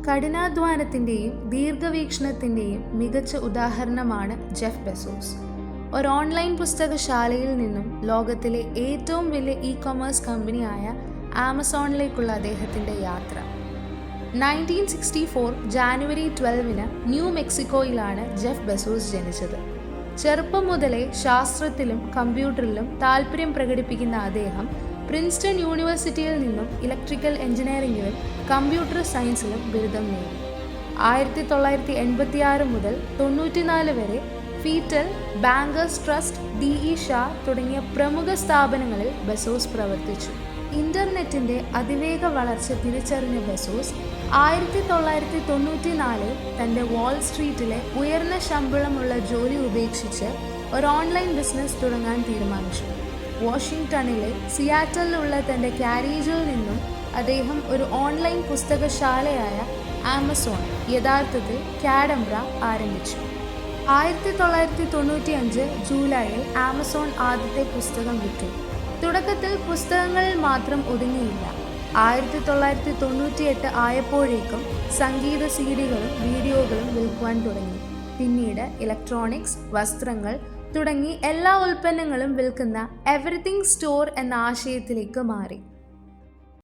കഠിനാധ്വാനത്തിൻ്റെയും ദീർഘവീക്ഷണത്തിൻ്റെയും മികച്ച ഉദാഹരണമാണ് Jeff Bezos. ഒരു ഓൺലൈൻ പുസ്തകശാലയിൽ നിന്നും ലോകത്തിലെ ഏറ്റവും വലിയ ഇ-കൊമേഴ്സ് കമ്പനിയായ ആമസോണിലേക്കുള്ള അദ്ദേഹത്തിൻ്റെ യാത്ര. 1964 ജാനുവരി 12 ന്യൂ മെക്സിക്കോയിലാണ് ജെഫ് ബെസോസ് ജനിച്ചത്. ചെറുപ്പം മുതലേ ശാസ്ത്രത്തിലും കമ്പ്യൂട്ടറിലും താല്പര്യം പ്രകടിപ്പിക്കുന്ന അദ്ദേഹം പ്രിൻസ്റ്റൺ യൂണിവേഴ്സിറ്റിയിൽ നിന്നും ഇലക്ട്രിക്കൽ എഞ്ചിനീയറിംഗിലും കമ്പ്യൂട്ടർ സയൻസിലും ബിരുദം നേടി. 1986 മുതൽ 94 വരെ ഫീറ്റൽ, ബാങ്കേഴ്സ് ട്രസ്റ്റ്, DE ഷാ തുടങ്ങിയ പ്രമുഖ സ്ഥാപനങ്ങളിൽ ബെസോസ് പ്രവർത്തിച്ചു. ഇന്റർനെറ്റിന്റെ അതിവേഗ വളർച്ച തിരിച്ചറിഞ്ഞ ബെസോസ് 1994 തന്റെ വാൾ സ്ട്രീറ്റിലെ ഉയർന്ന ശമ്പളമുള്ള ജോലി ഉപേക്ഷിച്ച് ഒരു ഓൺലൈൻ ബിസിനസ് തുടങ്ങാൻ തീരുമാനിച്ചു. വാഷിംഗ്ടണിലെ സിയാറ്റലിലുള്ള തന്റെ കാരേജിൽ നിന്നും അദ്ദേഹം ഒരു ഓൺലൈൻ പുസ്തകശാലയായ ആമസോൺ, യഥാർത്ഥത്തിൽ കാഡംബ്ര, ആരംഭിച്ചു. 1995 ജൂലൈയിൽ ആമസോൺ ആദ്യത്തെ പുസ്തകം വിറ്റു. തുടക്കത്തിൽ പുസ്തകങ്ങളിൽ മാത്രം ഒതുങ്ങിയില്ല. 1998 ആയപ്പോഴേക്കും സംഗീത സീഡികളും വീഡിയോകളും വിൽക്കുവാൻ തുടങ്ങി. പിന്നീട് ഇലക്ട്രോണിക്സ്, വസ്ത്രങ്ങൾ തുടങ്ങി എല്ലാ ഉൽപ്പന്നങ്ങളും വിൽക്കുന്ന എവറിത്തിങ് സ്റ്റോർ എന്ന ആശയത്തിലേക്ക് മാറി.